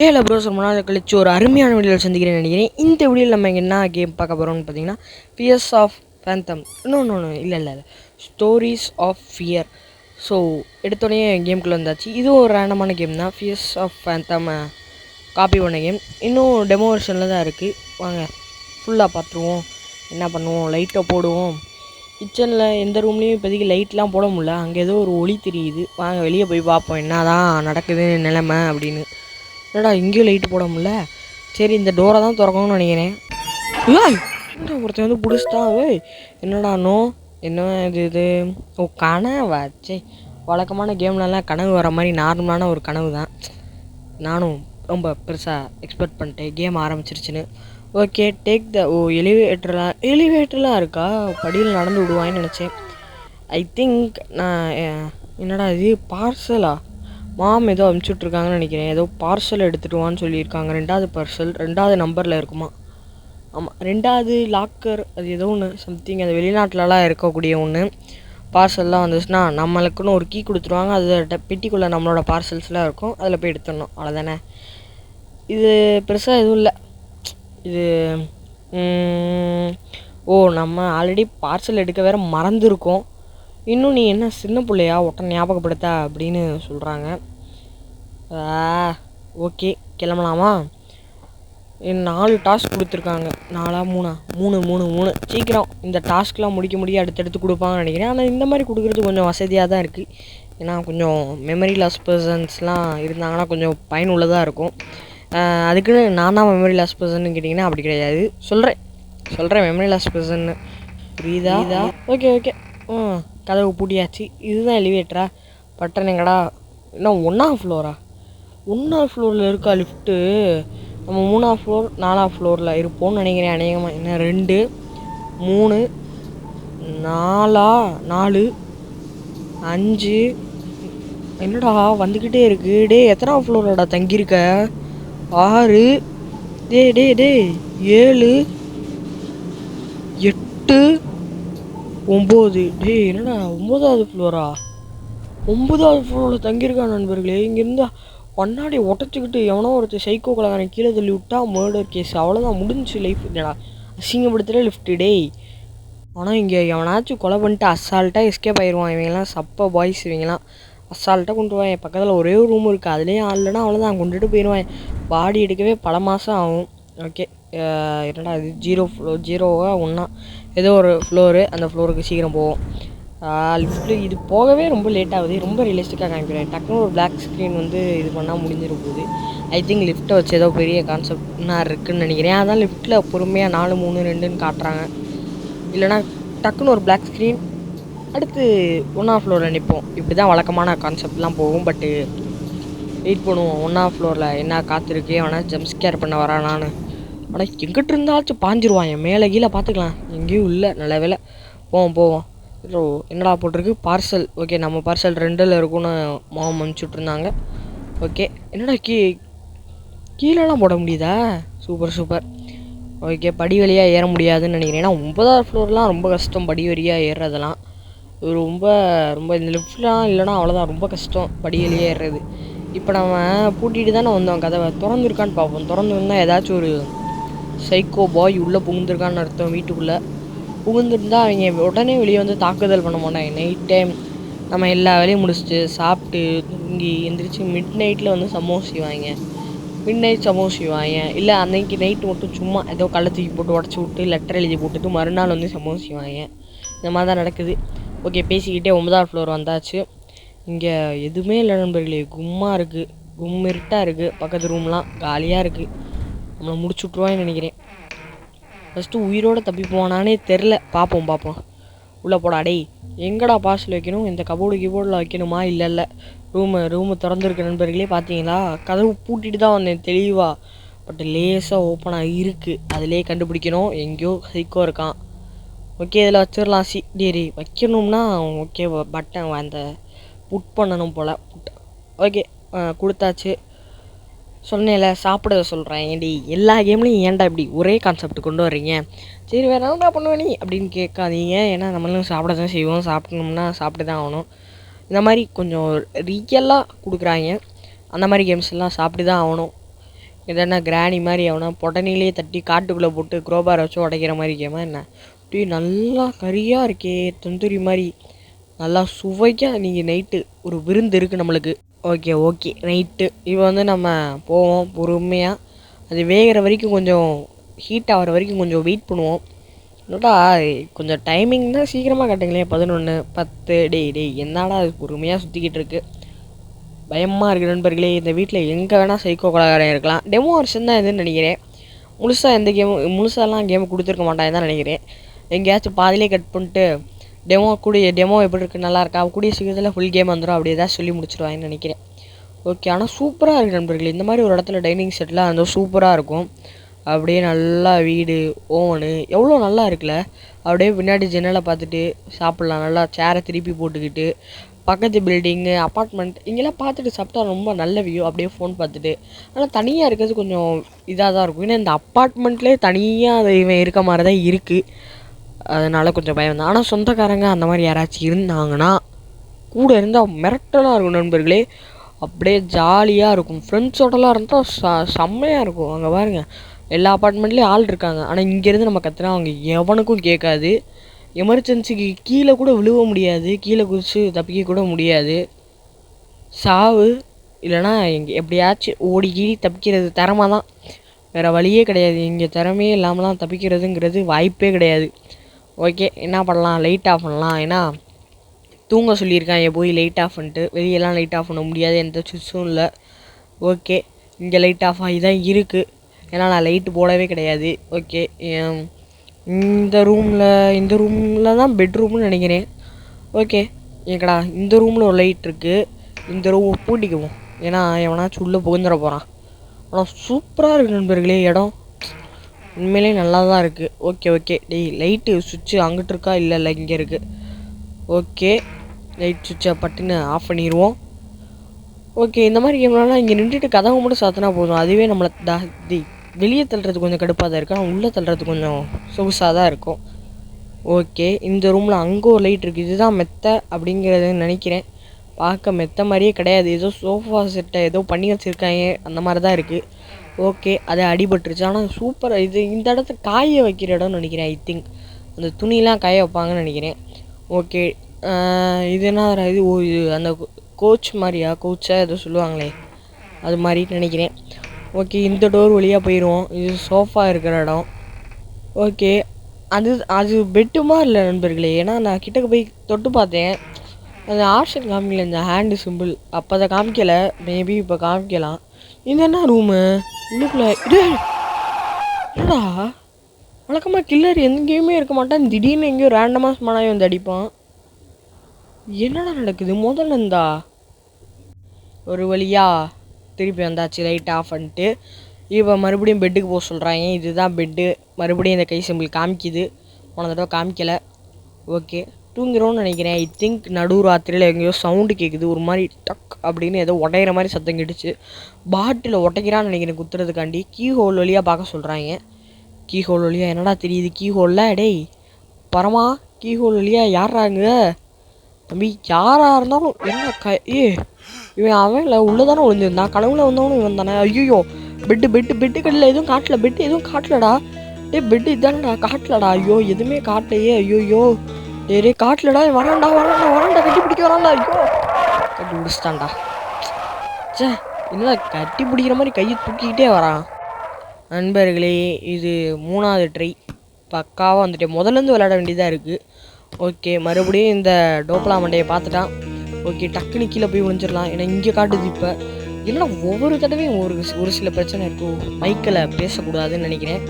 Hello pros, ரொம்ப நாள் கழிச்சு ஒரு அருமையான வீடியோவில் சந்திக்கிறேன்னு நினைக்கிறேன். இந்த வீடியோவில் நம்ம என்ன கேம் பார்க்க போகிறோம்னு பார்த்தீங்கன்னா, ஃபியர்ஸ் ஆஃப் ஃபேந்தம். இன்னொன்று இல்லை ஸ்டோரிஸ் ஆஃப் ஃபியர். ஸோ எடுத்தோடனே கேமுக்குள்ளே வந்தாச்சு. இதுவும் ஒரு ரேண்டமான கேம் தான். ஃபியர்ஸ் ஆஃப் ஃபேந்தம் காப்பி பண்ண கேம். இன்னும் டெமோ வெர்ஷனில் தான் இருக்குது. வாங்க ஃபுல்லாக பார்த்துருவோம். என்ன பண்ணுவோம், லைட்டை போடுவோம். கிச்சனில் எந்த ரூம்லேயும் இப்போதைக்கு லைட்லாம் போட முடியல. அங்கே ஏதோ ஒரு ஒளி தெரியுது. வாங்க வெளியே போய் பார்ப்போம் என்ன தான் நடக்குது நிலைமை அப்படின்னு. என்னடா இங்கேயும் லைட்டு போட முடியல. சரி, இந்த டோரை தான் திறக்கணும்னு நினைக்கிறேன். என்னடா ஒருத்தன் வந்து பிடிச்சிட்டான். என்னடா என்ன இது ஓ கனவா? சே, வழக்கமான கேம்லலாம் கனவு வர மாதிரி நார்மலான ஒரு கனவு தான். நானும் ரொம்ப பெருசாக எக்ஸ்பெக்ட் பண்ணிட்டேன் கேம் ஆரம்பிச்சிருச்சுன்னு. ஓகே, டேக் த எலிவேட்டர்லாம் இருக்கா? படியில் நடந்து விடுவான்னு நினச்சேன். ஐ திங்க் நான் என்னடா இது பார்சலா? மாம் ஏதோ அனுப்பிச்சுட்ருக்காங்கன்னு நினைக்கிறேன். ஏதோ பார்சல் எடுத்துகிட்டு வான்னு சொல்லியிருக்காங்க. 2வது பார்சல் 2வது நம்பரில் இருக்குமா? ஆமாம், 2வது லாக்கர் அது ஏதோ ஒன்று சம்திங். அது வெளிநாட்டிலலாம் இருக்கக்கூடிய ஒன்று. பார்சல்லாம் வந்துச்சுன்னா நம்மளுக்குன்னு ஒரு கீ கொடுத்துருவாங்க. அது பெட்டிக்குள்ளே நம்மளோட பார்சல்ஸ்லாம் இருக்கும். அதில் போய் எடுத்துடணும், அவ்வளோதானே. இது பெருசாக எதுவும் இல்லை. இது நம்ம ஆல்ரெடி பார்சல் எடுக்க வேறு மறந்துருக்கோம். இன்னும் நீ என்ன சின்ன பிள்ளையா ஒட்ட ஞாபகப்படுத்த அப்படின்னு சொல்கிறாங்க. ஓகே, கிளம்பலாமா? 4 டாஸ்க் கொடுத்துருக்காங்க. 3 சீக்கிரம் இந்த டாஸ்க்லாம் முடிக்க அடுத்தடுத்து கொடுப்பாங்கன்னு நினைக்கிறேன். ஆனால் இந்த மாதிரி கொடுக்குறது கொஞ்சம் வசதியாக தான் இருக்குது. ஏன்னா கொஞ்சம் மெமரி லாஸ் பர்சன்ஸ்லாம் இருந்தாங்கன்னா கொஞ்சம் பயனுள்ளதாக இருக்கும். அதுக்குன்னு நான் தான் மெமரி லாஸ் பர்சன்னு கேட்டிங்கன்னா அப்படி கிடையாது. சொல்கிறேன் மெமரி லாஸ் பர்சன்னு. புரியுதா? ஓகே கதவு பூட்டியாச்சு. இதுதான் எலிவேட்டரா? பட்டன் எங்கடா? இன்னும் 1ஆம் ஃப்ளோரா? 1ஆம் ஃப்ளோரில் இருக்கா லிஃப்ட்டு? நம்ம 3ஆம் ஃப்ளோர் 4ஆம் ஃப்ளோரில் இருப்போம்னு நினைக்கிறேன். அநேகமாக என்ன 2 3 4 5 என்னடா வந்துக்கிட்டே இருக்கு. எத்தனாம் ஃப்ளோரோட தங்கியிருக்க? 6 டே 7 8 9 என்னடா 9வது ஃப்ளோரா? 9வது ஃப்ளோரில் தங்கியிருக்கான் நண்பர்களே. இங்கேருந்து கண்ணாடி உடச்சிக்கிட்டு எவனோ ஒருத்தர் சைக்கோ கலகாரன் கீழே தள்ளி விட்டா மர்டர் கேஸ். அவ்வளோதான், முடிஞ்சு லைஃப். இல்லைடா அசிங்கப்படுத்துகிற லிஃப்ட்டு ஆனால் இங்கே எவனாச்சும் கொலை பண்ணிட்டு அசால்ட்டாக எஸ்கேப் ஆயிடுவான். இவங்கெல்லாம் சப்ப பாய்ஸ். இவங்கெல்லாம் அசால்ட்டாக கொண்டு போவான். என் பக்கத்தில் ஒரே ஒரு ரூம் இருக்குது, அதுலேயே ஆள்லன்னா அவ்வளோதான் கொண்டுட்டு போயிடுவான். பாடி எடுக்கவே பல மாதம் ஆகும். ஓகே, என்னடா இது 0 1 ஏதோ ஒரு ஃப்ளோரு. அந்த ஃப்ளோருக்கு சீக்கிரம் போவோம். லிஃப்ட்டு இது போகவே ரொம்ப லேட் ஆகுது. ரொம்ப ரியலிஸ்டிக்காக காமிக்கிறேன். டக்குனு ஒரு பிளாக் ஸ்க்ரீன் வந்து இது பண்ணால் முடிஞ்சிட போகுது. ஐ திங்க் லிஃப்ட்டை வச்சு ஏதோ பெரிய கான்செப்ட் நான் இருக்குதுன்னு நினைக்கிறேன். அதான் லிஃப்ட்டில் பொறுமையாக 4 3 2ன்னு காட்டுறாங்க. இல்லைனா டக்குன்னு ஒரு பிளாக் ஸ்க்ரீன். அடுத்து 1ஆம் ஃப்ளோரில் நிற்போம். இப்படி தான் வழக்கமான கான்செப்ட்லாம் போகும். பட்டு வெயிட் பண்ணுவோம். 1ஆம் ஃப்ளோரில் என்ன காத்திருக்கு, அவனா ஜம்ப்ஸ்கேர் பண்ண வரானான்னு. ஆனால் எங்கிட்ட இருந்தாச்சும் பாஞ்சிருவான். என் மேலே கீழே பார்த்துக்கலாம். எங்கேயும் இல்லை. நல்ல வேலை. போவோம். என்னடா போட்டிருக்கு? பார்சல். ஓகே, நம்ம பார்சல் 2ல் இருக்குன்னு மாம் அனுப்பிச்சுட்ருந்தாங்க. ஓகே, என்னடா கீழெல்லாம் போட முடியுதா? சூப்பர். ஓகே, படி வழியாக ஏற முடியாதுன்னு நினைக்கிறேன். ஏன்னா 9வது ஃப்ளோர்லாம் ரொம்ப கஷ்டம் படி வழியாக ஏறுறதெல்லாம். ரொம்ப இந்த லிஃப்ட்லாம் இல்லைனா அவ்வளோதான், ரொம்ப கஷ்டம் படி வழியாக ஏறுறது. இப்போ நம்ம பூட்டிகிட்டு தானே வந்தோம். கதவை திறந்துருக்கான்னு பார்ப்போம். திறந்து வந்தால் ஏதாச்சும் ஒரு சைக்கோ பாய் உள்ளே புகுந்துருக்கான்னு அர்த்தம். வீட்டுக்குள்ளே புகுந்துருந்தால் அவங்க உடனே வெளியே வந்து தாக்குதல் பண்ண மாட்டாங்க. நைட் டைம் நம்ம எல்லா வேலையும் முடிச்சுட்டு சாப்பிட்டு தூங்கி எந்திரிச்சு மிட் நைட்டில் வந்து மிட் நைட் சமோஸ் செய்வாங்க. இல்லை அன்னைக்கு நைட்டு மட்டும் சும்மா ஏதோ கள்ள தூக்கி போட்டு உடச்சி விட்டு லெட்டர் எழுதி போட்டுட்டு மறுநாள் வந்து சமோஸ் செய்வாங்க. இந்த மாதிரி தான் நடக்குது. ஓகே, பேசிக்கிட்டே 9ஆம் ஃப்ளோர் வந்தாச்சு. இங்கே எதுவுமே இல்லை நண்பர்களே. இருட்டாக இருக்குது. பக்கத்து ரூம்லாம் காலியாக இருக்குது. நம்மளை முடிச்சு விட்ருவான்னு நினைக்கிறேன். ஃபஸ்ட்டு உயிரோடு தப்பி போனானே தெரில. பார்ப்போம். உள்ளே போடா. எங்கடா பார்சல் வைக்கணும்? இந்த கீபோர்டில் வைக்கணுமா? இல்லை ரூமு திறந்துருக்கு நண்பர்களே. பார்த்தீங்களா? கதவு பூட்டிட்டு தான் வந்தேன் தெளிவாக. பட் லேசாக ஓப்பனாக இருக்குது. அதிலே கண்டுபிடிக்கணும். எங்கேயோ சைக்கோ இருக்கான். ஓகே, இதில் வச்சிடலாம். வைக்கணும்னா ஓகே, பட்டன் அந்த புட் பண்ணணும் போல். ஓகே, கொடுத்தாச்சு. சொன்னேன்ல, சாப்பிட சொல்கிறேன். எல்லா கேம்லேயும் ஏன்டா இப்படி ஒரே கான்செப்ட் கொண்டு வர்றீங்க? சரி, வேறு என்னடா பண்ணுவேன் நீ அப்படின்னு கேட்காதீங்க. ஏன்னா நம்மளும் சாப்பிட தான் செய்வோம். சாப்பிடணும்னா சாப்பிட்டு தான் ஆகணும். இந்த மாதிரி கொஞ்சம் ரியலாக கொடுக்குறாங்க. அந்த மாதிரி கேம்ஸ் எல்லாம் சாப்பிட்டு தான் ஆகணும். இதென்ன கிராணி மாதிரி எவனா பொட்டனிலே தட்டி காட்டுக்குள்ளே போட்டு குரோபாரை வச்சு உடைக்கிற மாதிரி கேமா என்ன? டீ நல்லா கறியாக இருக்கே, தந்தூரி மாதிரி நல்லா சுவைக்காக. நீங்கள் நைட்டு ஒரு விருந்து இருக்குது நம்மளுக்கு. ஓகே ஓகே நைட்டு இப்போ வந்து நம்ம போவோம் பொறுமையாக. அது வேகிற வரைக்கும் கொஞ்சம் ஹீட் ஆகிற வரைக்கும் கொஞ்சம் வெயிட் பண்ணுவோம். என்னடா கொஞ்சம் டைமிங் தான் சீக்கிரமாக கட்டுங்களேன், 11:10. டேய் என்னடா அது பொறுமையாக சுற்றிக்கிட்டு இருக்கு, பயமாக இருக்குது நண்பர்களே. இந்த வீட்டில் எங்கே வேணால் சைக்கோ கொலகாரம் இருக்கலாம். டெமோ வருஷன் தான் இதுன்னு நினைக்கிறேன். முழுசாக எந்த கேமும் முழுசாலாம் கேமு கொடுத்துருக்க மாட்டாங்க தான் நினைக்கிறேன். எங்கேயாச்சும் பாதிலே கட் பண்ணிட்டு டெமோ எப்படி இருக்குது, நல்லா இருக்கா, கூடிய சீக்கிரத்தில் ஃபுல் கேம் வந்துடும் அப்படி ஏதாவது சொல்லி முடிச்சிருவாங்கன்னு நினைக்கிறேன். ஓகே, ஆனால் சூப்பராக இருக்குது நண்பர்களே. இந்த மாதிரி ஒரு இடத்துல டைனிங் செட்டில் அந்த சூப்பராக இருக்கும். அப்படியே நல்லா வீடு ஓவனு எவ்வளோ நல்லா இருக்குல்ல. அப்படியே பின்னாடி ஜன்னலை பார்த்துட்டு சாப்பிட்லாம், நல்லா சேரை திருப்பி போட்டுக்கிட்டு. பக்கத்து பில்டிங்கு அப்பார்ட்மெண்ட் இங்கெல்லாம் பார்த்துட்டு சாப்பிட்டா ரொம்ப நல்ல வியூ. அப்படியே ஃபோன் பார்த்துட்டு. ஆனால் தனியாக இருக்கிறது கொஞ்சம் இதாக தான் இருக்கும். ஏன்னா இந்த அப்பார்ட்மெண்ட்லேயே தனியாக அது இவன் இருக்க மாதிரி தான் இருக்குது. அதனால் கொஞ்சம் பயம் தான். ஆனால் சொந்தக்காரங்க அந்த மாதிரி யாராச்சும் இருந்தாங்கன்னா கூட இருந்தால் மிரட்டலாக இருக்கும் நண்பர்களே. அப்படியே ஜாலியாக இருக்கும். ஃப்ரெண்ட்ஸோடலாம் இருந்தால் செம்மையாக இருக்கும். அங்கே பாருங்கள், எல்லா அப்பார்ட்மெண்ட்லேயும் ஆள் இருக்காங்க. ஆனால் இங்கேருந்து நம்ம கற்றுனா அவங்க எவனுக்கும் கேட்காது. எமர்ஜென்சிக்கு கீழே கூட விழுவ முடியாது, கீழே குதிச்சு தப்பிக்க கூட முடியாது. சாவு இல்லைனா இங்கே எப்படியாச்சும் ஓடி கீழி தப்பிக்கிறது திறமை தான், வேறு வழியே கிடையாது. இங்கே திறமையே இல்லாமலாம் தப்பிக்கிறதுங்கிறது வாய்ப்பே கிடையாது. ஓகே, என்ன பண்ணலாம், லைட் ஆஃப் பண்ணலாம். ஏன்னா தூங்க சொல்லியிருக்காங்க, போய் லைட் ஆஃப் பண்ணிட்டு. வெளியெல்லாம் லைட் ஆஃப் பண்ண முடியாது, எந்த சுவிட்சும் இல்லை. ஓகே, இங்கே லைட் ஆஃப் ஆகி தான் இருக்குது, ஏன்னா நான் லைட்டு போடவே கிடையாது. ஓகே, இந்த ரூமில் தான் பெட்ரூம்னு நினைக்கிறேன். ஓகே, ஏக்கடா இந்த ரூமில் ஒரு லைட் இருக்குது. இந்த ரூமை பூட்டிக்குவோம், ஏன்னா எவனாச்சும் உள்ளே புகுந்துட போகிறான். ஆனால் சூப்பராக இருக்குது நண்பர்களே, இடம் உண்மையிலே நல்லா தான் இருக்குது. ஓகே டேய், லைட்டு சுவிட்சு அங்கிட்டு இருக்கா? இல்லை இங்கே இருக்குது. ஓகே, லைட் சுவிட்சை பட்டுன்னு ஆஃப் பண்ணிடுவோம். ஓகே, இந்த மாதிரி கேம்லாம் இங்கே நின்றுட்டு கதவை மட்டும் சாத்தினா போதும், அதுவே நம்மளை வெளியே தள்ளுறது கொஞ்சம் கடுப்பாக தான் இருக்குது, ஆனால் உள்ளே தள்ளுறது கொஞ்சம் சொகுசாக தான் இருக்கும். ஓகே, இந்த ரூமில் அங்கே ஒரு லைட் இருக்குது. இதுதான் மெத்தை அப்படிங்கிறது நினைக்கிறேன். பார்க்க மெத்த மாதிரியே கிடையாது, ஏதோ சோஃபா செட்டை ஏதோ பண்ணி வச்சுருக்காங்க அந்த மாதிரி தான் இருக்குது. ஓகே, அதை அடிபட்டுருச்சு. ஆனால் சூப்பராக இது இந்த இடத்த காய வைக்கிற இடம்னு நினைக்கிறேன். ஐ திங்க் அந்த துணிலாம் காய வைப்பாங்கன்னு நினைக்கிறேன். ஓகே, இது என்ன இது? இது அந்த கோச் மாதிரியா, கோச்சாக ஏதோ சொல்லுவாங்களே அது மாதிரி நினைக்கிறேன். ஓகே, இந்த டோர் வழியாக போயிடுவோம். இது சோஃபா இருக்கிற இடம். ஓகே, அது பெட்டுமா இல்லை நண்பர்களே, ஏன்னா நான் கிட்டக்க போய் தொட்டு பார்த்தேன், அந்த ஆப்ஷன் காமிக்கல, இந்த ஹேண்டு சிம்பிள் அப்போ அதை காமிக்கலை. மேபி இப்போ காமிக்கலாம். இது என்ன ரூமு? உள்ளுக்குள்ளே இது என்னடா? வழக்கமாக கில்லர் எங்கேயுமே இருக்க மாட்டான், திடீர்னு எங்கேயோ ரேண்டமாக ஸ்மானாகி வந்து அடிப்பான். என்னடா நடக்குது? முதல்ல இருந்தா ஒரு வழியாக திருப்பி வந்தாச்சு, லைட் ஆஃப் பண்ணிட்டு. இப்போ மறுபடியும் பெட்டுக்கு போக சொல்கிறாங்க. இதுதான் பெட்டு. மறுபடியும் இந்த கை சிம்பிள் காமிக்குது, போன தடவை காமிக்கலை. ஓகே, தூங்கிறோன்னு நினைக்கிறேன். ஐ திங்க் நடு ராத்திரியில் எங்கேயோ சவுண்டு கேட்குது, ஒரு மாதிரி டக் அப்படின்னு ஏதோ உடையிற மாதிரி சத்தம் கேட்டுச்சு. பாட்டில் உடைக்கிறான்னு நினைக்கிறேன் குத்துறதுக்காண்டி. கீ ஹோல் வழியாக பார்க்க சொல்கிறாங்க. கீ ஹோல் வழியாக என்னடா தெரியுது? கீ ஹோலில் டேய் பரமா, கீ ஹோல் வழியாக யாராங்க தம்பி? யாராக இருந்தாலும் என்ன இவன் அவன் இல்லை உள்ளே தானே விழுந்துருந்தான், கனவுல வந்தவனும் இவன் தானே. ஐயோ, பெட்டு கடையில் எதுவும் காட்டல, பெட்டு எதுவும் காட்டலடா. பெட்டு இதானடா காட்டலடா. ஐயோ, எதுவுமே காட்டலையே. ஐயோ டே காட்டலடா. வரான்டா கட்டி பிடிக்க வரான்டா. ஐயோ, கட்டி பிடிச்சிட்டான்டா. சே, என்னடா கட்டி பிடிக்கிற மாதிரி கையை தூக்கிக்கிட்டே வரான். நண்பர்களே, இது 3வது ட்ரை பக்காவாக வந்துட்டேன். முதலேருந்து விளையாட வேண்டியதாக இருக்குது. ஓகே, மறுபடியும் இந்த டோப்லா மண்டையை பார்த்துட்டான். ஓகே, டக்குனு கீழே போய் விழுந்துடலாம், ஏன்னா இங்கே காட்டுது. இப்போ இல்லைனா ஒவ்வொரு தடவையும் ஒரு சில பிரச்சனை இருக்கும், மைக்கில் பேசக்கூடாதுன்னு நினைக்கிறேன்.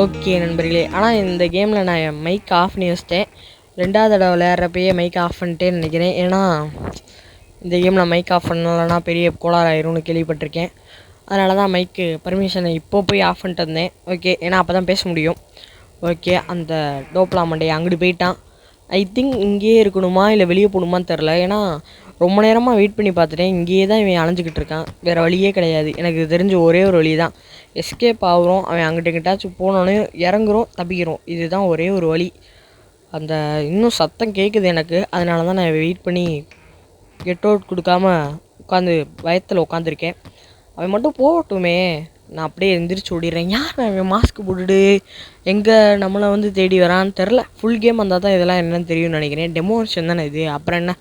ஓகே நண்பர்களே, ஆனால் இந்த கேமில் நான் மைக் ஆஃப் பண்ணி வச்சிட்டேன். 2வது தடவை விளையாடுறப்பயே மைக் ஆஃப் பண்ணிட்டேன்னு நினைக்கிறேன். ஏன்னா இந்த கேமில் மைக் ஆஃப் பண்ணலன்னா பெரிய கோளாறு ஆயிரும்னு கேள்விப்பட்டிருக்கேன். அதனால தான் மைக்கு பர்மிஷனை இப்போ போய் ஆஃப் பண்ணிட்டு வந்தேன். ஓகே, ஏன்னா அப்போ தான் பேச முடியும். ஓகே, அந்த டோப்லா மண்டையை அங்கிட்டு போயிட்டான். ஐ திங்க் இங்கேயே இருக்கணுமா இல்லை வெளியே போகணுமான்னு தெரில, ஏன்னா ரொம்ப நேரமாக வெயிட் பண்ணி பார்த்துட்டேன். இங்கேயே தான் இவன் அலைஞ்சிக்கிட்டு இருக்கான், வேறு வழியே கிடையாது. எனக்கு தெரிஞ்ச ஒரே ஒரு வழி தான், எஸ்கேப் ஆகுறோம், அவன் அங்கிட்ட கிட்டாச்சும் போனோன்னே இறங்குறோம், தப்பிக்கிறோம். இதுதான் ஒரே ஒரு வழி. அந்த இன்னும் சத்தம் கேட்குது எனக்கு, அதனால தான் நான் வெயிட் பண்ணி கெட் அவுட் கொடுக்காம உட்காந்து பயத்தில் உட்காந்துருக்கேன். அவன் மட்டும் போகட்டுமே, நான் அப்படியே எந்திரிச்சு ஓடிடுறேன். யார் அவன் மாஸ்க் போட்டுட்டு எங்கே நம்மளை வந்து தேடி வரான்னு தெரில. ஃபுல் கேம் வந்தால் தான் இதெல்லாம் என்னென்னு தெரியும்னு நினைக்கிறேன். டெமோ வெர்ஷன் தானே இது, அப்புறம் என்ன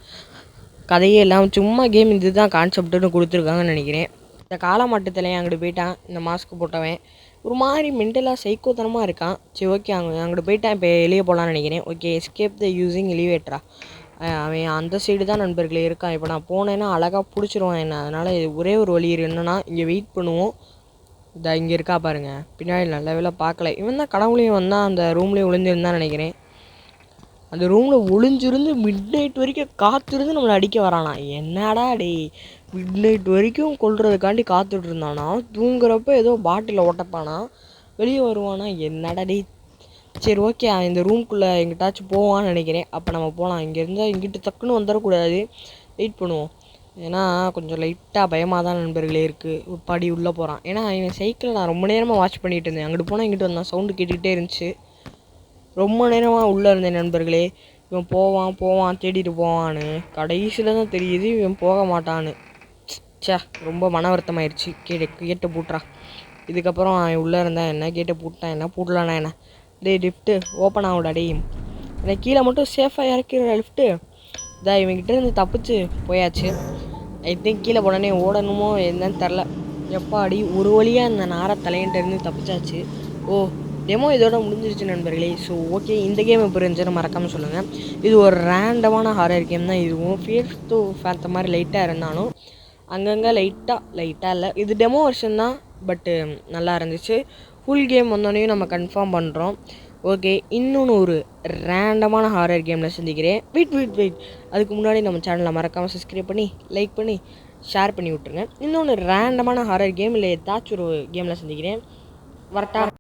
கதையே எல்லாம் சும்மா கேம் இது தான் கான்செப்ட்டுன்னு கொடுத்துருக்காங்கன்னு நினைக்கிறேன். இந்த காலமாட்டத்தில் அங்கிட்டு போயிட்டான் இந்த மாஸ்க் போட்டவன். ஒரு மாதிரி மென்டலாக சைக்கோத்தனமாக இருக்கான். சரி ஓகே, அங்கிட்டு போயிட்டான். இப்போ வெளியே போகலான்னு நினைக்கிறேன். ஓகே, எஸ்கேப் த யூஸிங் எலிவேட்டரா. அவன் அந்த சைடு தான் நண்பர்களே இருக்கான். இப்போ நான் போனேன்னா அழகாக பிடிச்சிருவான் என்ன. அதனால் ஒரே ஒரு வழி என்னென்னா இங்கே வெயிட் பண்ணுவோம். இங்கே இருக்கா பாருங்க பின்னாடி. நல்ல வேலை பார்க்கல. இவன் தான் கனவுலையும் வந்தான், அந்த ரூம்லேயும் ஒளிஞ்சிருந்தான்னு நினைக்கிறேன். அந்த ரூமில் ஒளிஞ்சிருந்து மிட் நைட் வரைக்கும் காத்திருந்து நம்மளை அடிக்க வரானா. என்னடா டே, மிட் நைட் வரைக்கும் கொல்றதுக்காண்டி காத்துட்டு இருந்தானா. தூங்குறப்ப ஏதோ பாட்டில் ஓட்டப்பானா, வெளியே வருவானா. என்னடா டே. சரி ஓகே, இந்த ரூம்குள்ளே எங்கிட்டாச்சும் போவான்னு நினைக்கிறேன். அப்போ நம்ம போகலாம். இங்கேருந்து இங்கிட்டு டக்குன்னு வந்துடக்கூடாது, வெயிட் பண்ணுவோம். ஏன்னா கொஞ்சம் லைட்டாக பயமாக தான் நண்பர்களே இருக்குது. படி உள்ளே போகிறான். ஏன்னா என் சைக்கிளை நான் ரொம்ப நேரமாக வாட்ச் பண்ணிகிட்டு இருந்தேன். அங்கிட்டு போனால் இங்கிட்டு வந்தான், சவுண்டு கேட்டுக்கிட்டே இருந்துச்சு. ரொம்ப நேரமாக உள்ளே இருந்தேன் நண்பர்களே. இவன் போவான் தேடிட்டு போவான்னு. கடைசியில் தான் தெரியுது இவன் போக மாட்டான்னு. சே, ரொம்ப மன வருத்தமாயிடுச்சு. கேட்டை பூட்டுறா. இதுக்கப்புறம் அவன் உள்ளே இருந்தால் என்ன, கேட்டை பூட்டான் என்ன, பூட்டலான்னா என்ன. டே லிஃப்ட்டு ஓப்பன் ஆகும்டா டே. என்னை கீழே மட்டும் சேஃபாக இறக்கிற லிஃப்ட்டு. இதான் இவங்கிட்ட இருந்து தப்பிச்சு போயாச்சு. ஐ திங்க் கீழே போனோடனே ஓடணுமோ என்னன்னு தெரில. எப்பாடி ஒரு வழியாக அந்த நாரை தலையன்ட்டு தப்பிச்சாச்சு. ஓ, டெமோ இதோட முடிஞ்சிருச்சு நண்பர்களே. ஸோ ஓகே, இந்த கேம் எப்படி இருந்துச்சுன்னு மறக்காமல் சொல்லுங்கள். இது ஒரு ரேண்டமான ஹாரர் கேம் தான். இதுவும் ஃபியர் டு ஃபேத்த மாதிரி லைட்டாக இருந்தாலும் அங்கங்கே லைட்டாக இல்லை. இது டெமோ வெர்ஷன் தான், பட்டு நல்லா இருந்துச்சு. ஃபுல் கேம் வந்தோடனே நம்ம கன்ஃபார்ம் பண்ணுறோம். ஓகே, இன்னொன்று ஒரு ரேண்டமான ஹாரர் கேமில் சந்திக்கிறேன். வெயிட் அதுக்கு முன்னாடி நம்ம சேனலை மறக்காமல் சப்ஸ்கிரைப் பண்ணி லைக் பண்ணி ஷேர் பண்ணி விட்ருங்க. இன்னொன்று ரேண்டமான ஹாரர் கேம் இல்லை ஏதாச்சும் ஒரு கேமில் சந்திக்கிறேன். வரட்டா.